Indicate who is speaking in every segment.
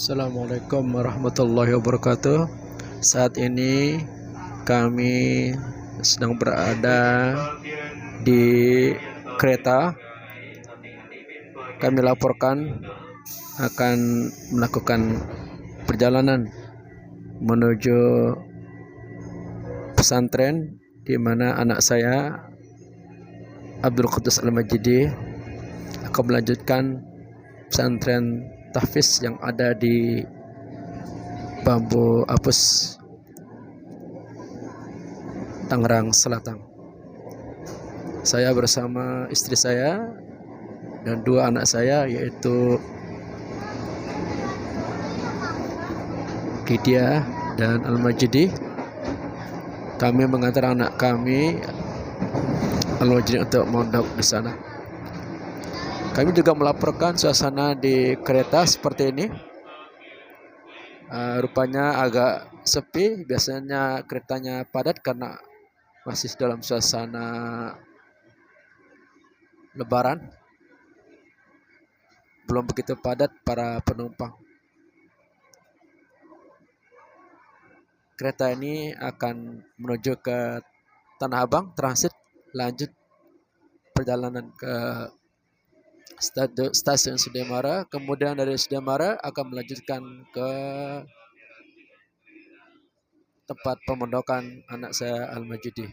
Speaker 1: Assalamualaikum warahmatullahi wabarakatuh. Saat ini kami sedang berada di kereta. Kami laporkan akan melakukan perjalanan menuju pesantren di mana anak saya Abdul Qudus Al-Majidi akan melanjutkan pesantren tahfiz yang ada di Bambu Apus, Tangerang Selatan. Saya bersama istri saya dan dua anak saya, yaitu Lydia dan Al-Majidi. Kami mengantar anak kami Al-Majidi untuk mondok di sana. Kami juga melaporkan suasana di kereta seperti ini. Rupanya agak sepi. Biasanya keretanya padat karena masih dalam suasana Lebaran. Belum begitu padat para penumpang. Kereta ini akan menuju ke Tanah Abang, transit, lanjut perjalanan ke stasiun Sudimara, kemudian dari Sudimara akan melanjutkan ke tempat pemondokan anak saya Al-Majidi.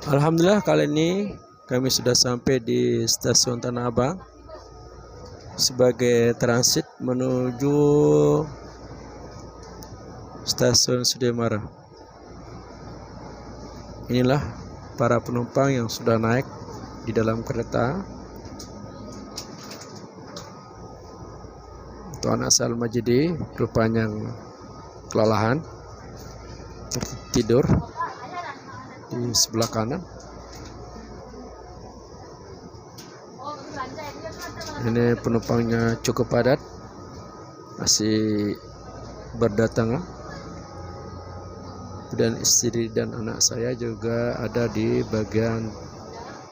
Speaker 1: Alhamdulillah, kali ini kami sudah sampai di stasiun Tanah Abang sebagai transit menuju stasiun Sudimara. Inilah para penumpang yang sudah naik di dalam kereta. Untuk anak saya Al-Majidi rupanya kelelahan, tertidur di sebelah kanan. Ini penumpangnya cukup padat, masih berdatangan. Dan istri dan anak saya juga ada di bagian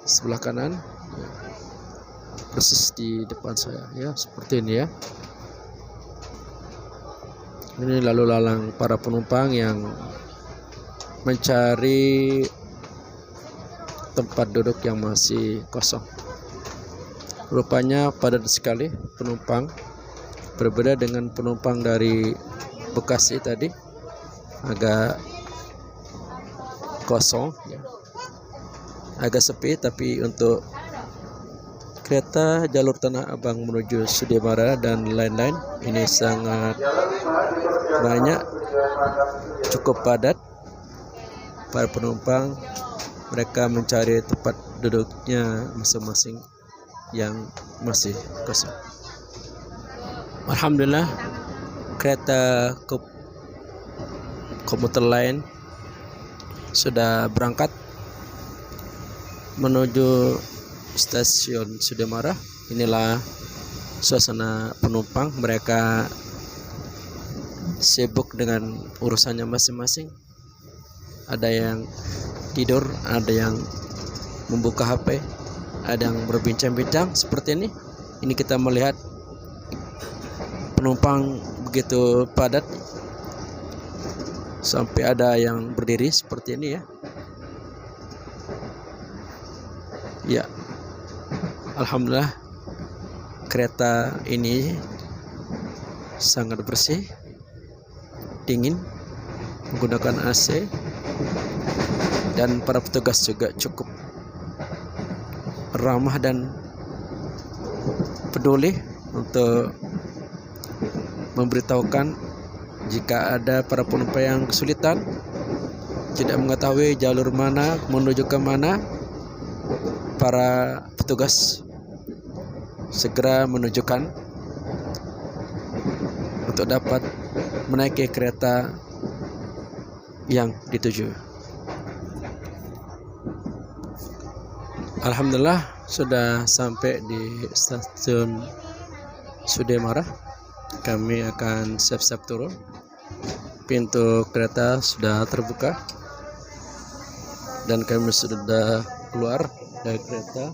Speaker 1: sebelah kanan, persis di depan saya, ya, seperti ini ya. Ini lalu lalang para penumpang yang mencari tempat duduk yang masih kosong. Rupanya padat sekali penumpang, berbeda dengan penumpang dari Bekasi tadi, agak kosong, ya. Agak sepi. Tapi untuk kereta jalur Tanah Abang menuju Sudimara dan lain-lain, ini sangat banyak, cukup padat para penumpang. Mereka mencari tempat duduknya masing-masing yang masih kosong. Alhamdulillah, kereta komuter lain sudah berangkat menuju stasiun Sudimara. Inilah suasana penumpang. Mereka sibuk dengan urusannya masing-masing. Ada yang tidur, ada yang membuka HP, ada yang berbincang-bincang seperti ini. Ini kita melihat penumpang begitu padat sampai ada yang berdiri seperti ini, ya. Ya, alhamdulillah kereta ini sangat bersih, dingin, menggunakan AC, dan para petugas juga cukup ramah dan peduli untuk memberitahukan jika ada para penumpang yang kesulitan, tidak mengetahui jalur mana menuju ke mana. Para petugas segera menunjukkan untuk dapat menaiki kereta yang dituju. Alhamdulillah sudah sampai di stasiun Sudimara. Kami akan siap-siap turun. Pintu kereta sudah terbuka dan kami sudah keluar dari kereta.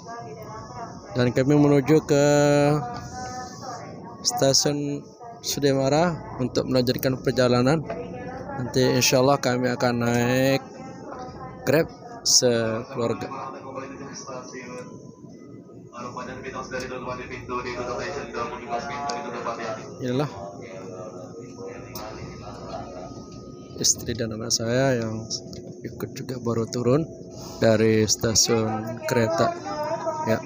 Speaker 1: dan kami menuju ke stasiun Sudimara untuk melanjutkan perjalanan. Nanti insya Allah kami akan naik Grab sekeluarga. Inilah istri dan anak saya yang ikut juga baru turun dari stasiun kereta. Ya.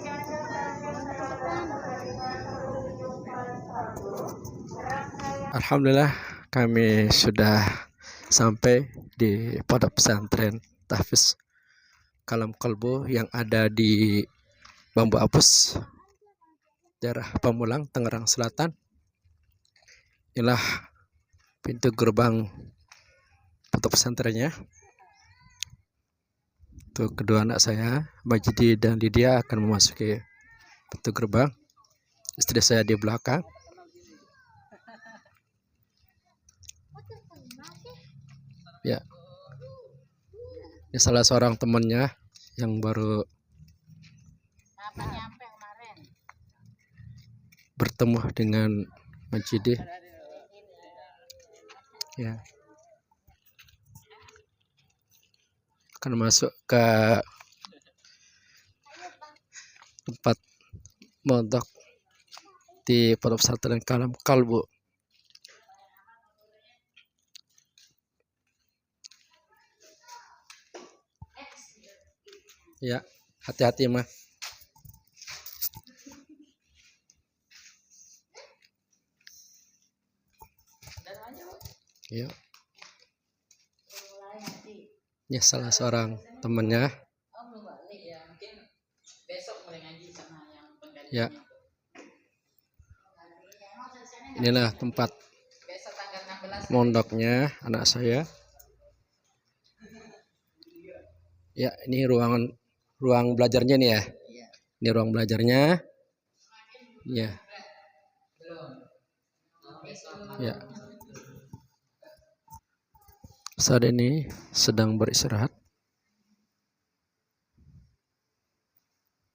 Speaker 1: Alhamdulillah kami sudah sampai di pondok pesantren Tahfiz Kalam Kalbu yang ada di Bambu Apus, daerah Pamulang, Tangerang Selatan. Inilah pintu gerbang pondok pesantrennya. Untuk kedua anak saya, Majidi dan Lydia, akan memasuki pintu gerbang. Istri saya di belakang. Ya, ini salah seorang temannya yang baru bertemu dengan Majidi. Ya, akan masuk ke tempat mondok di pondok pesantren Kalam Kalbu. Ya, hati-hati mah. Ya. Ini salah seorang temannya. Ya. Inilah tempat mondoknya anak saya. Ya, ini ruang belajarnya nih ya. Ini ruang belajarnya. Ya. Ya. Saat ini sedang beristirahat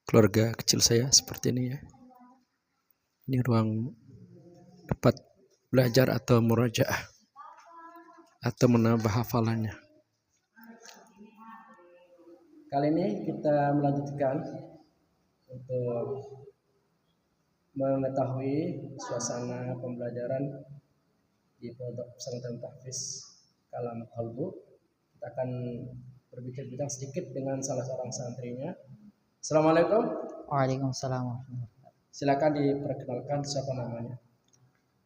Speaker 1: keluarga kecil saya seperti ini ya. Ini ruang tempat belajar atau murajaah atau menambah hafalannya. Kali ini kita melanjutkan untuk mengetahui suasana pembelajaran di pondok pesantren Tahfiz Kalam Kalbu. Kita akan berbincang sedikit dengan salah seorang santrinya. Assalamualaikum.
Speaker 2: Waalaikumsalam.
Speaker 1: Silakan diperkenalkan siapa namanya.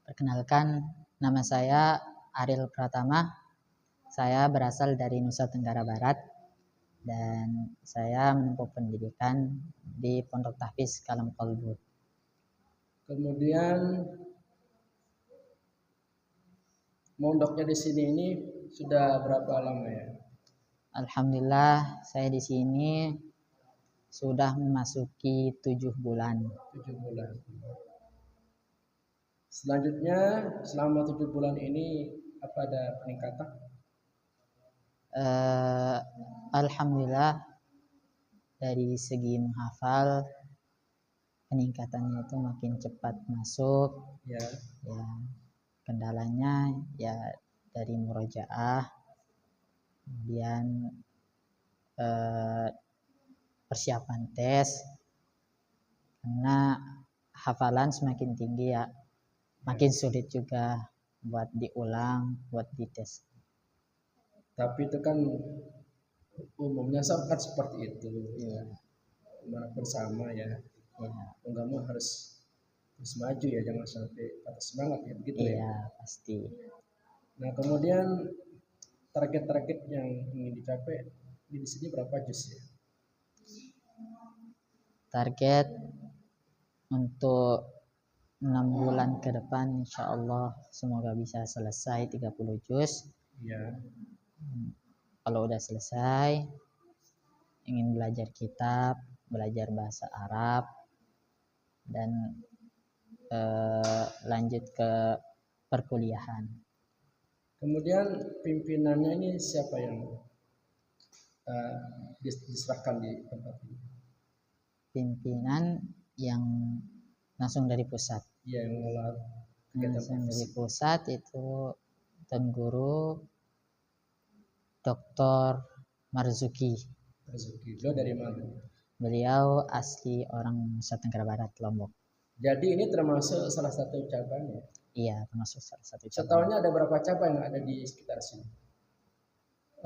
Speaker 2: Perkenalkan, nama saya Ariel Pratama. Saya berasal dari Nusa Tenggara Barat dan saya menempuh pendidikan di Pondok Tahfiz Kalam Kalbu.
Speaker 1: Kemudian mondoknya di sini ini sudah berapa lama ya?
Speaker 2: Alhamdulillah, saya di sini sudah memasuki 7 bulan.
Speaker 1: 7 bulan. Selanjutnya selama 7 bulan ini apa ada peningkatan?
Speaker 2: Alhamdulillah, dari segi menghafal peningkatannya itu makin cepat masuk.
Speaker 1: Ya.
Speaker 2: Kendalanya ya dari murojaah, kemudian persiapan tes, karena hafalan semakin tinggi ya makin sulit juga buat diulang, buat dites.
Speaker 1: Tapi itu kan umumnya kan seperti itu ya, dimanapun sama ya. Enggak mau harus maju ya, jangan sampai patah semangat ya, begitu ya.
Speaker 2: Iya, pasti.
Speaker 1: Nah, kemudian target-target yang ingin dicapai di sini berapa juz ya?
Speaker 2: Target untuk 6 bulan ke depan insya Allah semoga bisa selesai 30 juz.
Speaker 1: Ya.
Speaker 2: Kalau udah selesai, ingin belajar kitab, belajar bahasa Arab, dan lanjut ke perkuliahan.
Speaker 1: Kemudian pimpinannya ini siapa yang diserahkan di tempat ini?
Speaker 2: Pimpinan yang langsung dari pusat.
Speaker 1: Yang mengelola kegiatan
Speaker 2: Langsung dari
Speaker 1: tahfiz.
Speaker 2: pusat itu Tuan Guru Dr. Marzuki.
Speaker 1: Lo dari mana?
Speaker 2: Beliau asli orang Nusa Tenggara Barat, Lombok.
Speaker 1: Jadi ini termasuk salah satu cabangnya.
Speaker 2: Iya, termasuk salah satu cabang.
Speaker 1: Setahunya ada berapa cabang yang ada di sekitar sini?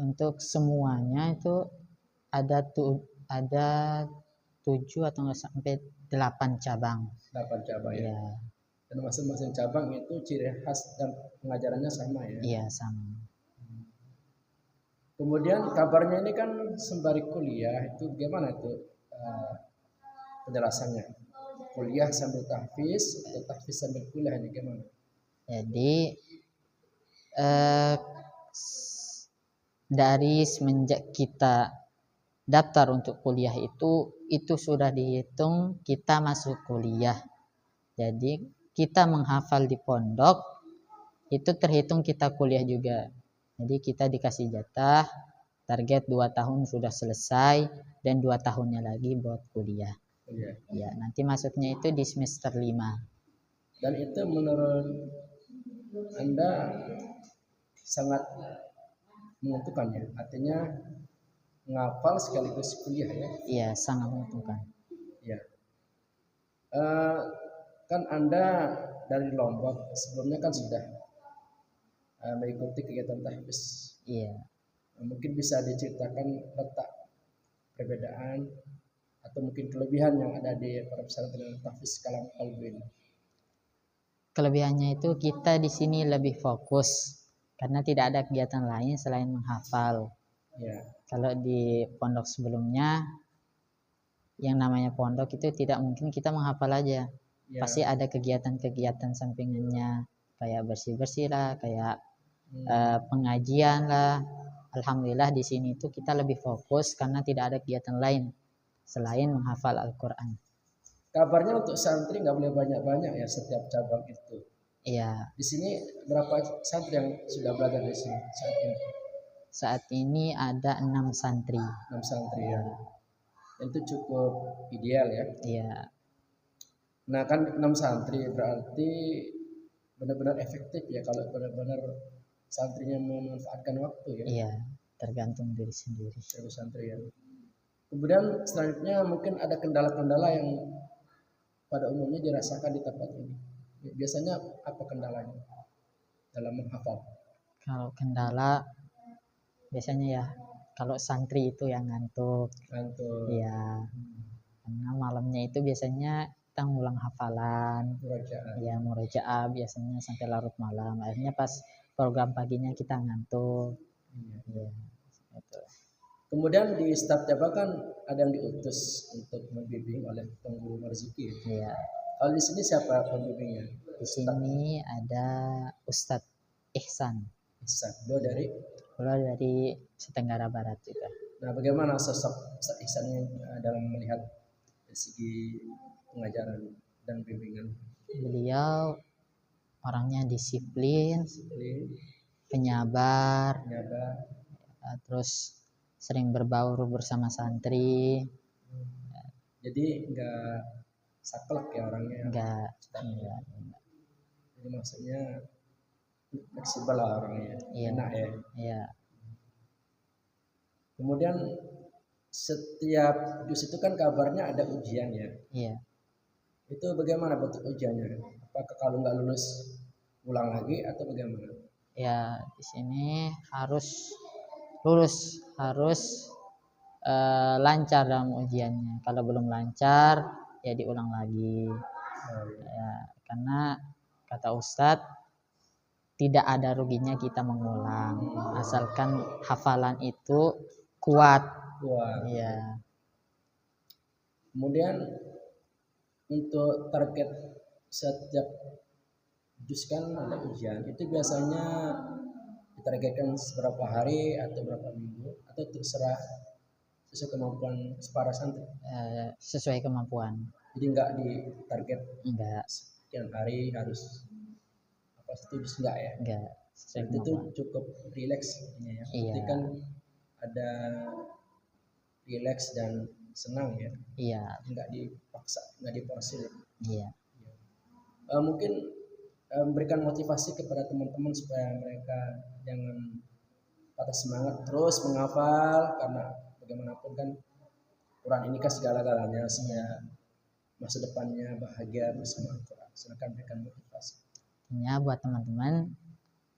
Speaker 2: Untuk semuanya itu ada 7 atau nggak sampai 8 cabang.
Speaker 1: 8 cabang ya.
Speaker 2: Iya,
Speaker 1: Dan masing-masing cabang itu ciri khas dan pengajarannya sama ya.
Speaker 2: iya sama.
Speaker 1: Kemudian kabarnya ini kan sembari kuliah itu gimana itu penjelasannya? Kuliah sambil tahfiz atau tahfiz sambil kuliah ini gimana?
Speaker 2: Jadi dari semenjak kita daftar untuk kuliah itu sudah dihitung kita masuk kuliah. Jadi kita menghafal di pondok itu terhitung kita kuliah juga. Jadi kita dikasih jatah target 2 tahun sudah selesai dan 2 tahunnya lagi buat kuliah.
Speaker 1: Kuliah.
Speaker 2: Ya, nanti masuknya itu di semester 5.
Speaker 1: Dan itu menurut Anda sangat menguntungkan ya. Artinya ngapal sekaligus kuliah ya.
Speaker 2: Iya, sangat menguntungkan.
Speaker 1: Ya. Kan Anda dari Lombok sebelumnya kan sudah mengikuti kegiatan tahfiz.
Speaker 2: Iya.
Speaker 1: Mungkin bisa diceritakan letak perbedaan atau mungkin kelebihan yang ada di para pesantren tahfiz Kalam Kalbu ini.
Speaker 2: Kelebihannya itu kita di sini lebih fokus karena tidak ada kegiatan lain selain menghafal.
Speaker 1: Ya.
Speaker 2: Kalau di pondok sebelumnya yang namanya pondok itu tidak mungkin kita menghafal aja.
Speaker 1: Ya.
Speaker 2: Pasti ada kegiatan-kegiatan sampingannya kayak bersih-bersih lah, kayak pengajian lah. Alhamdulillah di sini itu kita lebih fokus karena tidak ada kegiatan lain selain menghafal Al-Quran.
Speaker 1: Kabarnya untuk santri nggak boleh banyak-banyak ya setiap cabang itu.
Speaker 2: Iya.
Speaker 1: Di sini berapa santri yang sudah belajar di sini saat ini?
Speaker 2: Saat ini ada 6 santri.
Speaker 1: 6 santri ya. Itu cukup ideal ya.
Speaker 2: Iya.
Speaker 1: Nah kan 6 santri berarti benar-benar efektif ya kalau benar-benar santrinya memanfaatkan waktu ya.
Speaker 2: Iya, tergantung diri sendiri.
Speaker 1: Dari santri ya. Kemudian selanjutnya mungkin ada kendala-kendala yang pada umumnya dirasakan di tempat ini. Biasanya apa kendalanya dalam menghafal?
Speaker 2: Kalau kendala biasanya ya kalau santri itu yang ngantuk.
Speaker 1: Ngantuk.
Speaker 2: Iya. Karena malamnya itu biasanya kita ngulang hafalan.
Speaker 1: Murojaah.
Speaker 2: Ya, murojaah biasanya sampai larut malam. Akhirnya pas program paginya kita ngantuk. Iya. Gitu.
Speaker 1: Kemudian di staf cabang kan ada yang diutus untuk membimbing oleh Tuan Guru Marzuki.
Speaker 2: Iya.
Speaker 1: Kalau di sini siapa pembimbingnya?
Speaker 2: Di sini ada Ustadz Ihsan.
Speaker 1: Ihsan. Beliau
Speaker 2: dari Tenggara Barat juga.
Speaker 1: Nah, bagaimana sosok Ustadz Ihsan dalam melihat dari segi pengajaran dan bimbingan?
Speaker 2: Beliau orangnya disiplin, penyabar, terus sering berbaur bersama santri.
Speaker 1: Jadi enggak saklek ya orangnya?
Speaker 2: Enggak.
Speaker 1: Jadi maksudnya fleksibel lah orangnya,
Speaker 2: iya.
Speaker 1: Enak ya.
Speaker 2: Iya.
Speaker 1: Kemudian setiap juz itu kan kabarnya ada ujian ya.
Speaker 2: Iya.
Speaker 1: Itu bagaimana bentuk ujiannya? Apakah kalau nggak lulus ulang lagi atau bagaimana?
Speaker 2: Ya, di sini harus lulus, harus lancar dalam ujiannya. Kalau belum lancar ya diulang lagi. Ya, karena kata Ustadz tidak ada ruginya kita mengulang asalkan hafalan itu kuat. Ya.
Speaker 1: Kemudian untuk target setiap juz kan ada ujian, itu biasanya ditargetkan berapa hari atau berapa minggu atau terserah sesuai kemampuan para santri?
Speaker 2: Sesuai kemampuan.
Speaker 1: Jadi enggak ditarget
Speaker 2: enggak
Speaker 1: sekian hari harus apa itu enggak ya?
Speaker 2: Enggak.
Speaker 1: Itu cukup rileks ya.
Speaker 2: Iya.
Speaker 1: Jadi kan ada rileks dan senang ya,
Speaker 2: Iya,
Speaker 1: nggak dipaksa, nggak diforsir.
Speaker 2: iya.
Speaker 1: Mungkin memberikan motivasi kepada teman-teman supaya mereka jangan patah semangat terus menghafal, karena bagaimanapun kan Quran ini kan segala-galanya, supaya masa depannya bahagia bersama Al-Quran. Silakan berikan motivasi.
Speaker 2: Intinya buat teman-teman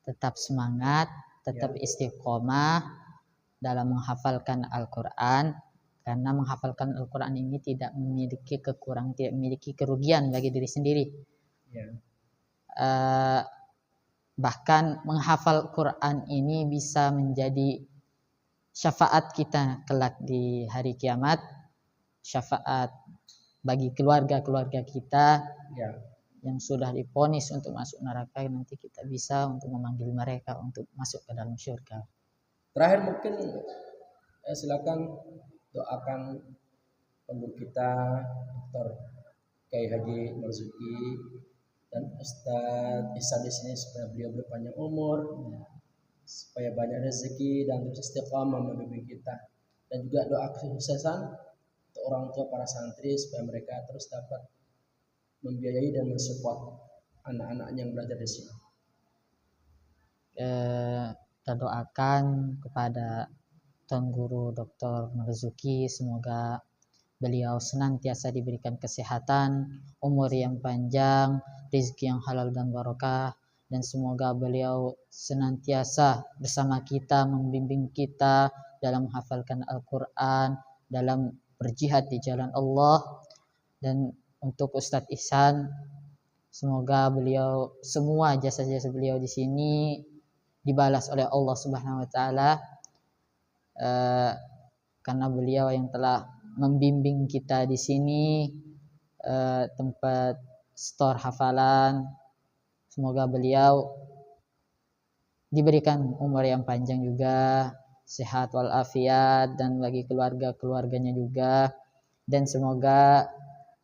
Speaker 2: tetap semangat, tetap istiqomah dalam menghafalkan Al-Quran, karena menghafalkan Al-Quran ini tidak memiliki kekurangan, tidak memiliki kerugian bagi diri sendiri.
Speaker 1: Ya.
Speaker 2: Bahkan menghafal Quran ini bisa menjadi syafaat kita kelak di hari kiamat, syafaat bagi keluarga-keluarga kita
Speaker 1: Ya.
Speaker 2: yang sudah divonis untuk masuk neraka, nanti kita bisa untuk memanggil mereka untuk masuk ke dalam syurga.
Speaker 1: Terakhir mungkin silakan doakan pengurus kita, Dr. Kiai Haji Marzuki dan Ustadz Ihsan di sini, supaya beliau berpanjang umur, supaya banyak rezeki dan terus istiqamah membimbing kita, dan juga doa kesuksesan untuk orang tua para santri supaya mereka terus dapat membiayai dan mensupport anak-anaknya yang belajar di sini.
Speaker 2: Kita doakan kepada Tuan Guru Dr. Marzuki, semoga beliau senantiasa diberikan kesehatan, umur yang panjang, rezeki yang halal dan barokah, dan semoga beliau senantiasa bersama kita, membimbing kita dalam menghafalkan Al-Quran, dalam berjihad di jalan Allah. Dan untuk Ustadz Ihsan, semoga beliau, semua jasa-jasa beliau di sini dibalas oleh Allah Subhanahu wa taala, karena beliau yang telah membimbing kita di sini, tempat store hafalan. Semoga beliau diberikan umur yang panjang juga, sehat walafiat, dan bagi keluarga-keluarganya juga. Dan semoga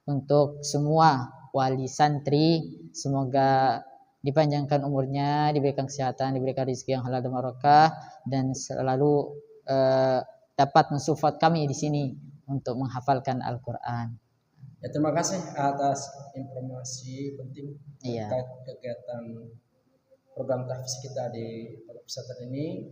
Speaker 2: untuk semua wali santri, semoga dipanjangkan umurnya, diberikan kesehatan, diberikan rezeki yang halal dan barokah, dan selalu dapat mensupport kami di sini untuk menghafalkan Al-Quran.
Speaker 1: Ya, terima kasih atas informasi penting terkait kegiatan program tahfiz kita di pondok pesantren ini.